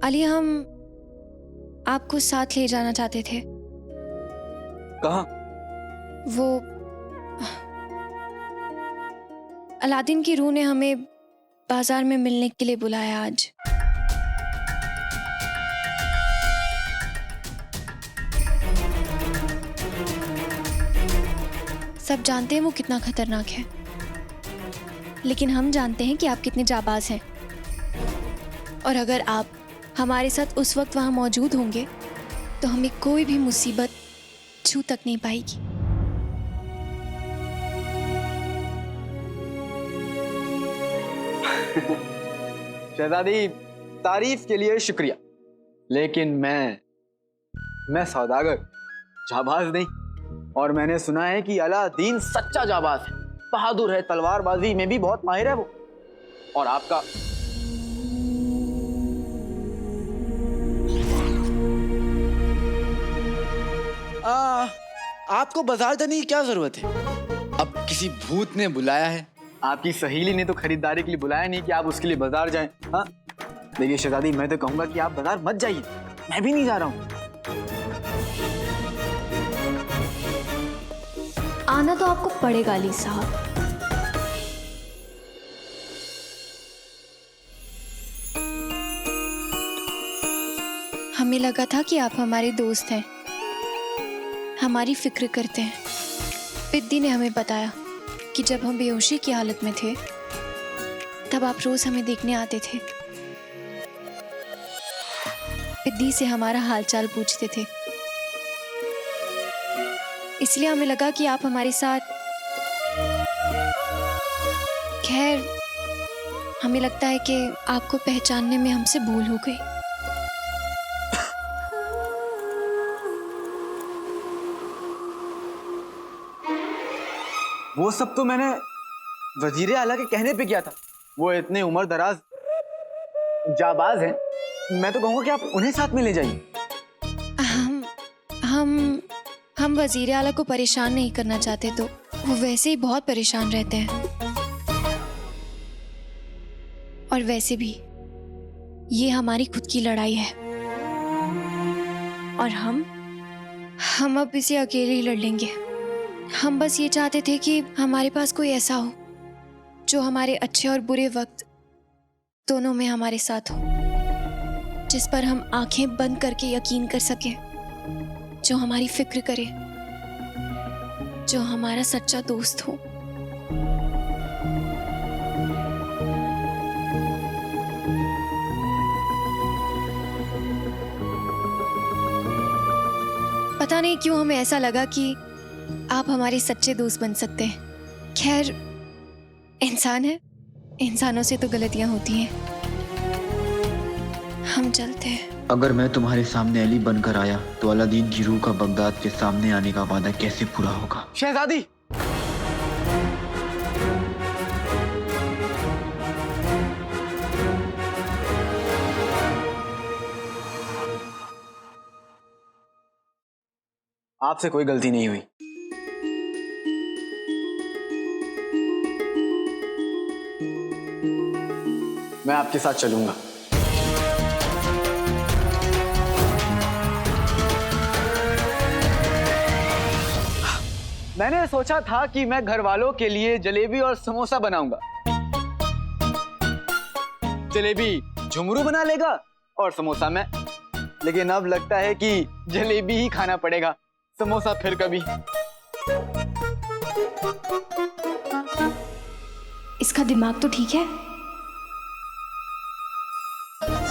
अली, हम आपको साथ ले जाना चाहते थे। कहाँ? वो अलादीन की रूह ने हमें बाजार में मिलने के लिए बुलाया आज। सब जानते हैं वो कितना खतरनाक है, लेकिन हम जानते हैं कि आप कितने जाबाज हैं। और अगर आप हमारे साथ उस वक्त वहां मौजूद होंगे तो हमें कोई भी मुसीबत छू तक नहीं पाएगी। शहजादी, तारीफ के लिए शुक्रिया, लेकिन मैं सौदागर, जाबाज नहीं। और मैंने सुना है कि अलादीन सच्चा जाबाज है, बहादुर है, तलवारबाजी में भी बहुत माहिर है वो। और आपका आपको बाजार जाने की क्या जरूरत है? अब किसी भूत ने बुलाया है। आपकी सहेली ने तो खरीदारी के लिए बुलाया नहीं कि आप उसके लिए बाजार जाएं। हाँ, देखिए शहजादी, मैं तो कहूंगा कि आप बाजार मत जाइए, मैं भी नहीं जा रहा हूँ। आना तो आपको पड़ेगा अली साहब। हमें लगा था कि आप हमारे दोस्त हैं, हमारी फिक्र करते हैं। पिद्दी ने हमें बताया कि जब हम बेहोशी की हालत में थे तब आप रोज हमें देखने आते थे, पिद्दी से हमारा हालचाल पूछते थे। इसलिए हमें लगा कि आप हमारे साथ। खैर, हमें लगता है कि आपको पहचानने में हमसे भूल हो गई। वो सब तो मैंने वजीर आला के कहने पे किया था। वो इतने उम्र दराज जाबाज हैं, मैं तो कहूंगा कि आप उन्हें साथ में ले जाइए। हम वजीर आला को परेशान नहीं करना चाहते, तो वो वैसे ही बहुत परेशान रहते हैं। और वैसे भी ये हमारी खुद की लड़ाई है और हम अब इसे अकेले ही लड़ लेंगे। हम बस ये चाहते थे कि हमारे पास कोई ऐसा हो जो हमारे अच्छे और बुरे वक्त दोनों में हमारे साथ हो, जिस पर हम आंखें बंद करके यकीन कर सकें, जो हमारी फिक्र करे, जो हमारा सच्चा दोस्त हो। पता नहीं क्यों हमें ऐसा लगा कि आप हमारे सच्चे दोस्त बन सकते हैं। खैर, इंसान है, इंसानों से तो गलतियां होती हैं। हम चलते हैं। अगर मैं तुम्हारे सामने अली बनकर आया तो अलादीन की रूह का बगदाद के सामने आने का वादा कैसे पूरा होगा? शहजादी, आपसे कोई गलती नहीं हुई। मैं आपके साथ चलूंगा। मैंने सोचा था कि मैं घर वालों के लिए जलेबी और समोसा बनाऊंगा। जलेबी झुमरू बना लेगा और समोसा मैं। लेकिन अब लगता है कि जलेबी ही खाना पड़ेगा, समोसा फिर कभी। इसका दिमाग तो ठीक है।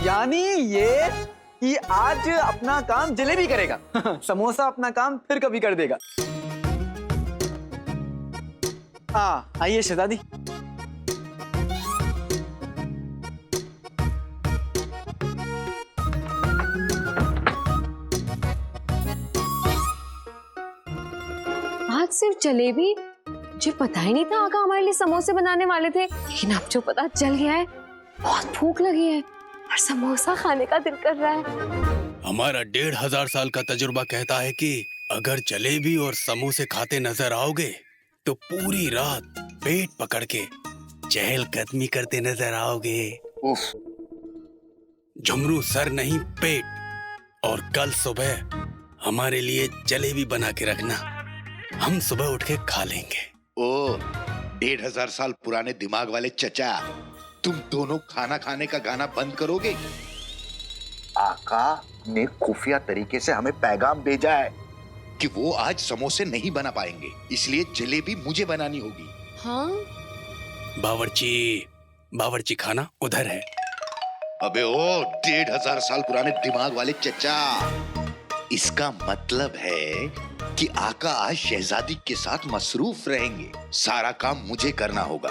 यानी ये कि आज अपना काम जलेबी करेगा, समोसा अपना काम फिर कभी कर देगा। आइए शहजादी। आज सिर्फ जलेबी? मुझे पता ही नहीं था आका हमारे लिए समोसे बनाने वाले थे, लेकिन अब जो पता चल गया है, बहुत भूख लगी है और समोसा खाने का दिल कर रहा है। हमारा 1500 साल का तजुर्बा कहता है कि अगर जलेबी और समोसे खाते नजर आओगे तो पूरी रात पेट पकड़ के चहलकदमी करते नजर आओगे। उफ, झुमरू सर नहीं पेट। और कल सुबह हमारे लिए जलेबी बना के रखना, हम सुबह उठ के खा लेंगे। ओ 1500 साल पुराने दिमाग वाले चचा, तुम दोनों खाना खाने का गाना बंद करोगे? आका ने खुफिया तरीके से हमें पैगाम भेजा है कि वो आज समोसे नहीं बना पाएंगे, इसलिए जलेबी मुझे बनानी होगी। हाँ, बावर्ची खाना उधर है। अबे ओ 1500 साल पुराने दिमाग वाले चचा, इसका मतलब है कि आका आज शहजादी के साथ मसरूफ रहेंगे। सारा काम मुझे करना होगा,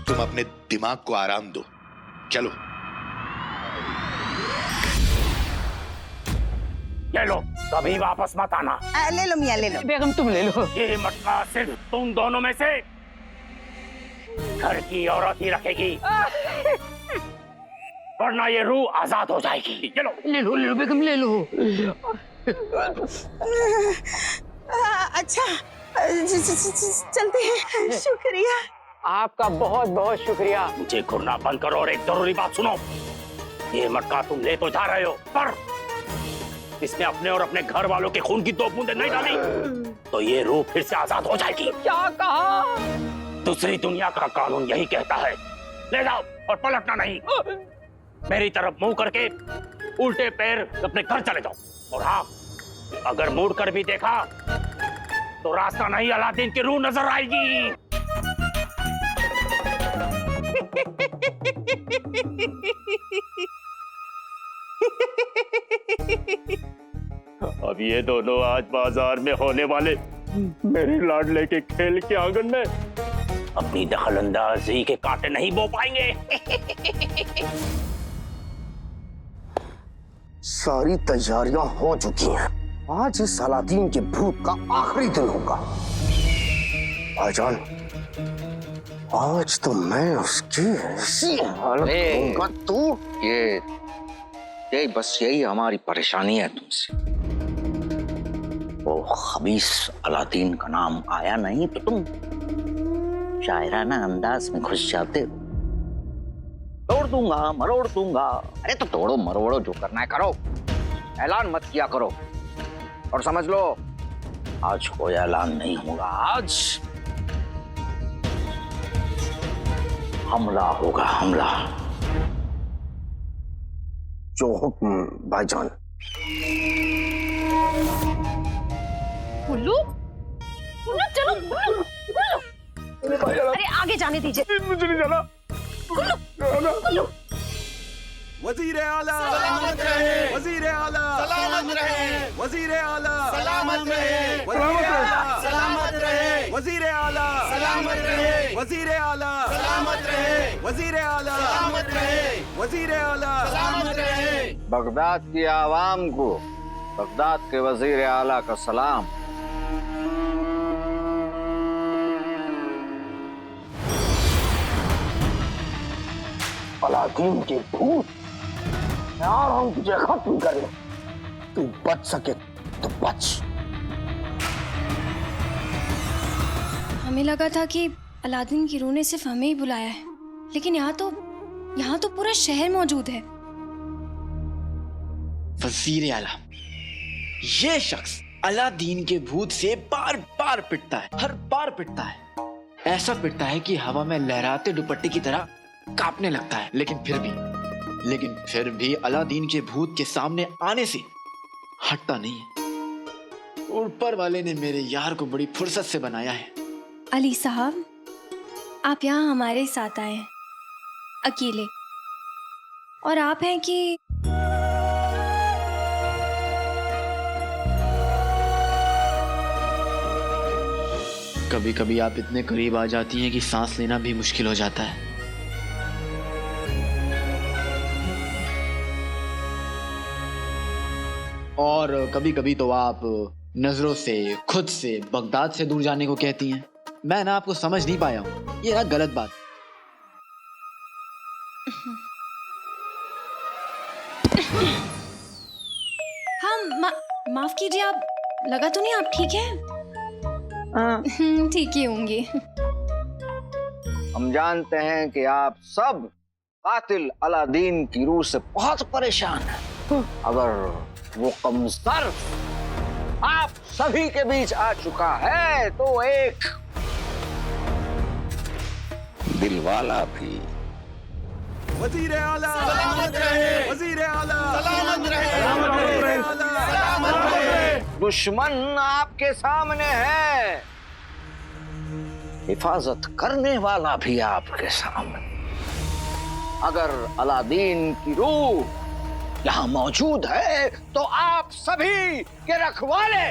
तुम अपने दिमाग को आराम दो। चलो। ये लो, कभी वापस मत आना। ले लो मियाँ, ले लो। बेगम तुम ले लो। ये मटका सिर्फ तुम दोनों में से घर की औरत ही रखेगी, वरना ये रूह आजाद हो जाएगी। चलो ले लो बेगम, ले लो। अच्छा, चलते हैं। शुक्रिया। आपका बहुत बहुत शुक्रिया। मुझे घूरना बंद करो और एक जरूरी बात सुनो। ये मटका तुम ले तो जा रहे हो, पर इसने अपने और अपने घर वालों के खून की 2 बूंदें नहीं डाली तो ये रूह फिर से आजाद हो जाएगी। क्या कहा? दूसरी दुनिया का कानून यही कहता है, ले जाओ और पलटना नहीं। मेरी तरफ मुंह करके उल्टे पैर अपने घर चले जाओ। और हाँ, अगर मुड़ कर भी देखा तो रास्ता नहीं, अलादीन की रूह नजर आएगी। अब ये दोनों आज बाजार में होने वाले मेरे लाडले के खेल के आंगन में अपनी दखलंदाजी के कांटे नहीं बो पाएंगे। सारी तैयारियां हो चुकी हैं। आज इस अलादीन के भूत का आखिरी दिन होगा। भाईजान, आज तो मैं उसकी ऐसी हालत दूंगा। तू ये बस यही हमारी परेशानी है तुमसे। वो खबीस अलादीन का नाम आया नहीं तो तुम शायराना अंदाज में घुस जाते हो। तोड़ दूंगा, मरोड़ दूंगा। अरे तो तोड़ो मरोड़ो, जो करना है करो, ऐलान मत किया करो। और समझ लो, आज कोई ऐलान नहीं होगा। आज हमला होगा, हमला। जो हुक्म भाईजान। उल्लू, उल्लू चलो, उल्लू। अरे आगे जाने दीजिए। मुझे नहीं जाना। उल्लू, वजीर आला सलामत रहे, वजीर आला सलामत रहे, वजीर आला सलामत रहे, वजीर आला सलामत रहे, वजीर आला सलामत रहे, वजीर आला सलामत रहे, वजीर आला सलामत रहे, वजीर आला सलामत रहे। बगदाद की आवाम को बगदाद के वजीर आला का सलाम। अलादीन के भूत, यार हम तुझे खत्म कर ले। तू बच सके तो बच। हमें लगा था कि अलादीन की रूह ने सिर्फ हमें ही बुलाया है, लेकिन यहाँ तो पूरा शहर मौजूद है। वजीर आला, ये शख्स अलादीन के भूत से बार बार पिटता है, हर बार पिटता है। ऐसा पिटता है कि हवा में लहराते दुपट्टे की तरह कांपने लगता है। लेकिन फिर भी अलादीन के भूत के सामने आने से हटता नहीं है। ऊपर वाले ने मेरे यार को बड़ी फुर्सत से बनाया है। अली साहब, आप यहाँ हमारे साथ आए हैं अकेले, और आप हैं कि कभी कभी आप इतने करीब आ जाती हैं कि सांस लेना भी मुश्किल हो जाता है। और कभी कभी तो आप नजरों से, खुद से, बगदाद से दूर जाने को कहती हैं। मैं ना आपको समझ नहीं पाया हूँ, ये ना गलत बात। हाँ, माफ कीजिए, आप लगा तो नहीं आप ठीक हैं? ठीक ही होंगे। हम जानते हैं कि आप सब कातिल अलादीन की रूह से बहुत परेशान है। अगर वो कमजोर आप सभी के बीच आ चुका है तो एक दिलवाला भी। वजीर आला सलामत रहे, वजीर आला सलामत रहे, सलामत रहे। दुश्मन आपके सामने है, हिफाजत करने वाला भी आपके सामने। अगर अलादीन की रूह यहां मौजूद है तो आप सभी के रखवाले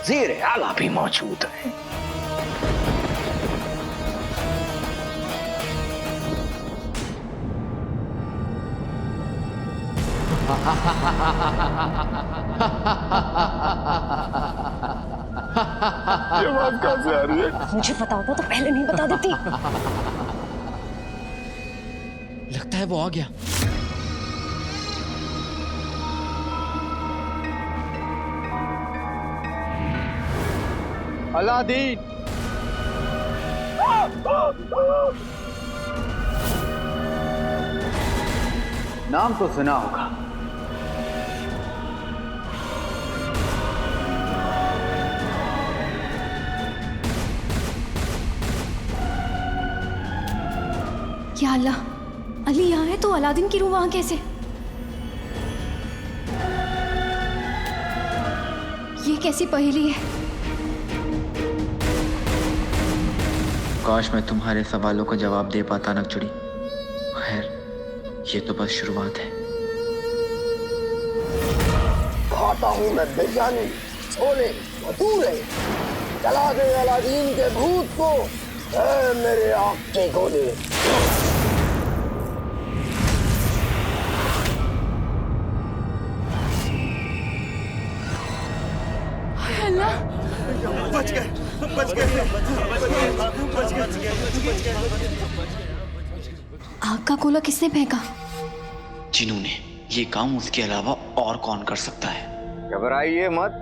वजीर आला भी मौजूद है। ये बात कहां से आ रही है? मुझे पता होता तो पहले नहीं बता देती। लगता है वो आ गया। अलादीन, नाम तो सुना होगा। या अल्लाह, अली यहाँ है तो अलादीन की रूह वहां कैसे? ये कैसी पहेली है? काश मैं तुम्हारे सवालों का जवाब दे पाता नकचुड़ी। खैर, ये तो बस शुरुआत है। खाता हूं मैं बिरयानी, छोले, भटूरे। चला दे अलादीन के भूत को, ऐ मेरे आँख के गोले। बच गए, बच गए, बच गए। आग का गोला किसने फेंका? चिनू ने। ये काम उसके अलावा और कौन कर सकता है? घबराइए मत,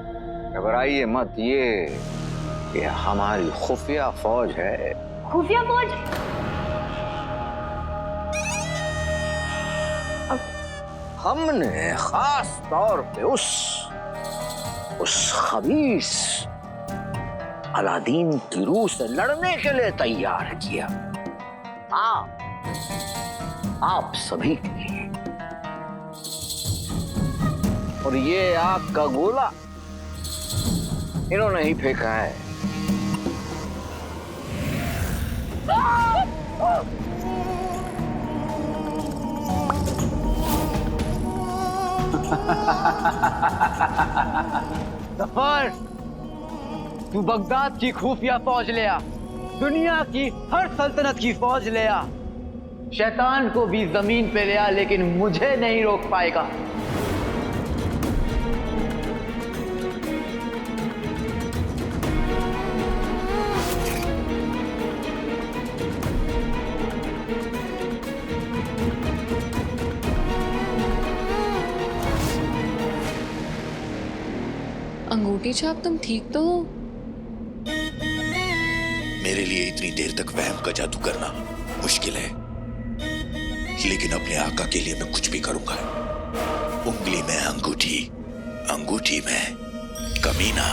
घबराइए मत। ये हमारी खुफिया फौज है। खुफिया फौज? हमने खास तौर पे उस खबीस अलादीन की रूह से लड़ने के लिए तैयार किया। आप सभी के लिए। और ये आग का गोला इन्होंने ही फेंका है। जफर, तू बगदाद की खुफिया फौज ले आ, दुनिया की हर सल्तनत की फौज ले आ, शैतान को भी जमीन पे ले आ, लेकिन मुझे नहीं रोक पाएगा। अंगूठी छाप, तुम ठीक तो हो? मेरे लिए इतनी देर तक वहम का जादू करना मुश्किल है, लेकिन अपने आका के लिए मैं कुछ भी करूंगा। उंगली में अंगूठी, अंगूठी में कमीना।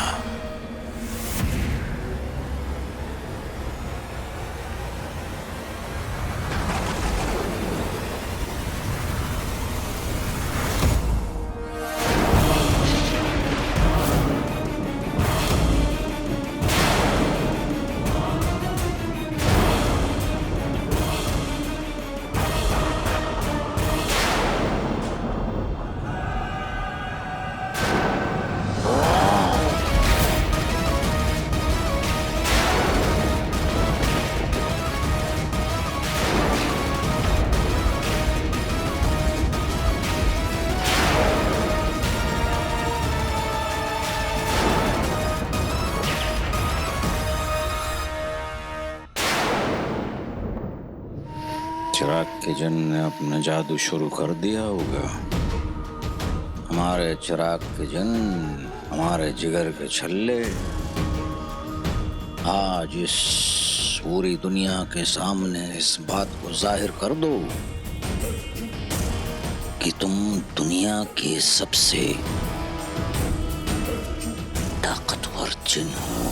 चिराग के जन ने अपना जादू शुरू कर दिया होगा। हमारे चिराग के जन, हमारे जिगर के छल्ले आज इस पूरी दुनिया के सामने इस बात को जाहिर कर दो कि तुम दुनिया के सबसे ताकतवर जिन हो।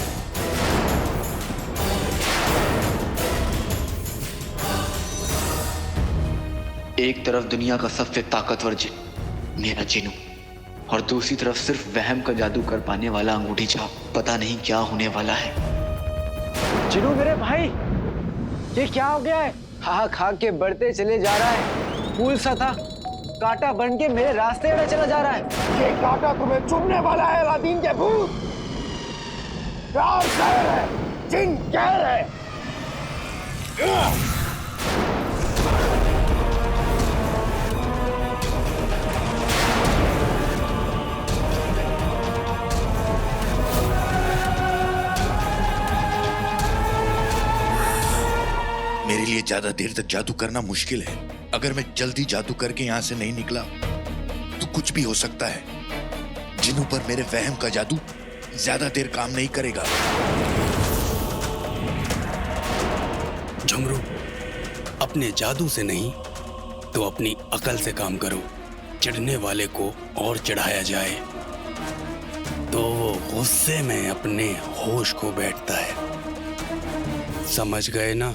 एक तरफ दुनिया का सबसे ताकतवर जिन मेरा जिनू, और दूसरी तरफ सिर्फ वहम का जादू कर पाने वाला अंगूठी छाप। पता नहीं क्या होने वाला है। जिनू मेरे भाई, ये क्या हो गया है? खा खा के बढ़ते चले जा रहा है। फूल सा था, कांटा बन के मेरे रास्ते में चला जा रहा है। ये कांटा तुम्हें चुभने वाला है अलादीन के भूत। क्या कहर है, जिन कहर है। मेरे लिए ज्यादा देर तक जादू करना मुश्किल है। अगर मैं जल्दी जादू करके यहाँ से नहीं निकला तो कुछ भी हो सकता है। जिन्हों पर मेरे वहम का जादू ज्यादा देर काम नहीं करेगा। झुमरू, अपने जादू से नहीं तो अपनी अकल से काम करो। चिढ़ने वाले को और चिढ़ाया जाए तो वो गुस्से में अपने होश खो बैठता है। समझ गए ना?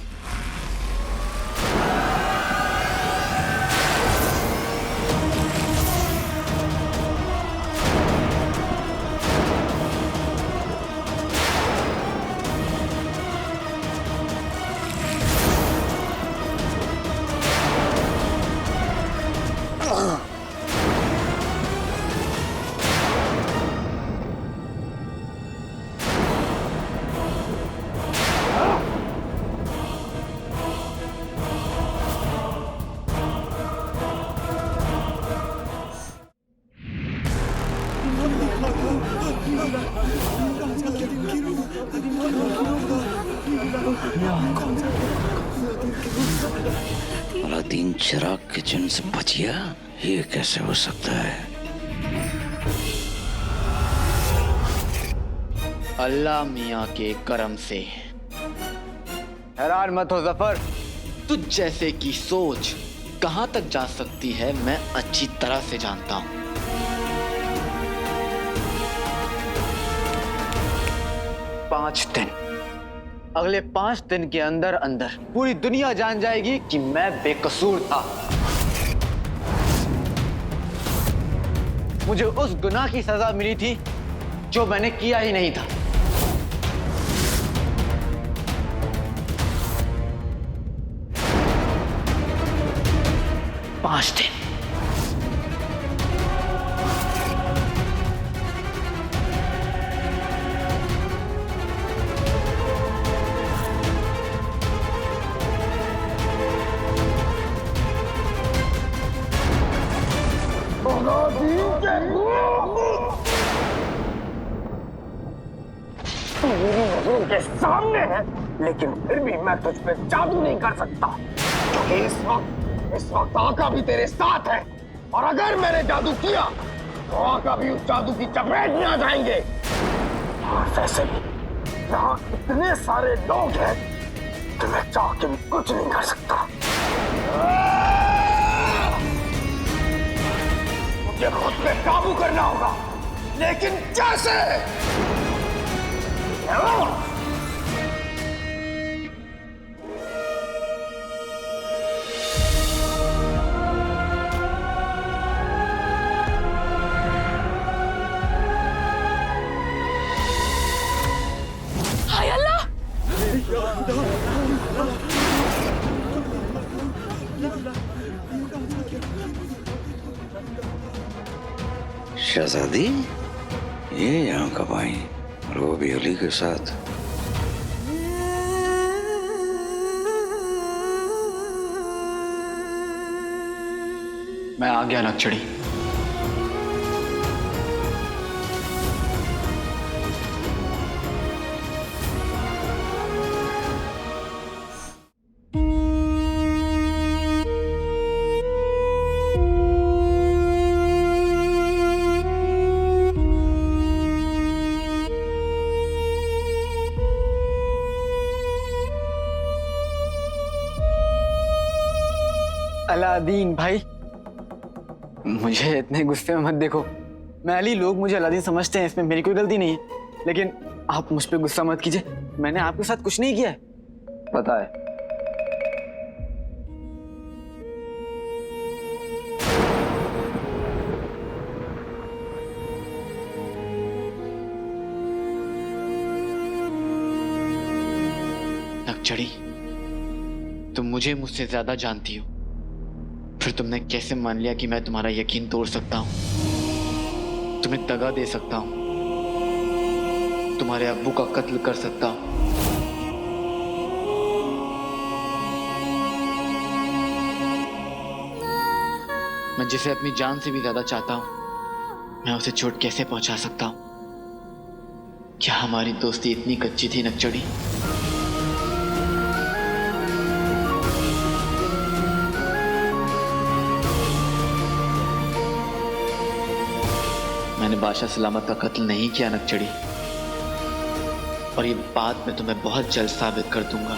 अलादीन चिराग के जिन से बच गया, ये कैसे हो सकता है? अल्लाह मियाँ के करम से। हैरान मत हो जफर। तुझ जैसे की सोच कहां तक जा सकती है मैं अच्छी तरह से जानता हूं। अगले 5 दिन के अंदर अंदर पूरी दुनिया जान जाएगी कि मैं बेकसूर था। मुझे उस गुनाह की सजा मिली थी जो मैंने किया ही नहीं था। पांच दिन। तू मेरी नजरों के सामने है, लेकिन फिर भी मैं तुझ पे जादू नहीं कर सकता, क्योंकि इस वक्त आका भी तेरे साथ है। और अगर मैंने जादू किया तो आका भी उस जादू की चपेट में आ जाएंगे। और वैसे भी यहाँ इतने सारे लोग हैं कि मैं चाह के भी कुछ नहीं कर सकता। मुझे खुद पे काबू करना होगा, लेकिन कैसे? हाय अल्लाह! शहजादी, ये यहाँ कब आई? और वो भी अली के साथ? मैं आ गया नक्चड़ी। अलादीन भाई, मुझे इतने गुस्से में मत देखो। मैली लोग मुझे अलादीन समझते हैं, इसमें मेरी कोई गलती नहीं है। लेकिन आप मुझ पे गुस्सा मत कीजिए, मैंने आपके साथ कुछ नहीं किया है। पता है। नकचड़ी, तुम मुझे मुझसे ज्यादा जानती हो, फिर तुमने कैसे मान लिया कि मैं तुम्हारा यकीन तोड़ सकता हूं, तुम्हें दगा दे सकता हूं, तुम्हारे अब्बू का कत्ल कर सकता हूं? मैं जिसे अपनी जान से भी ज्यादा चाहता हूं, मैं उसे चोट कैसे पहुंचा सकता हूं? क्या हमारी दोस्ती इतनी कच्ची थी नकचड़ी? मैंने बादशाह सलामत का कत्ल नहीं किया नकचड़ी, और ये बात मैं तुम्हें बहुत जल्द साबित कर दूंगा।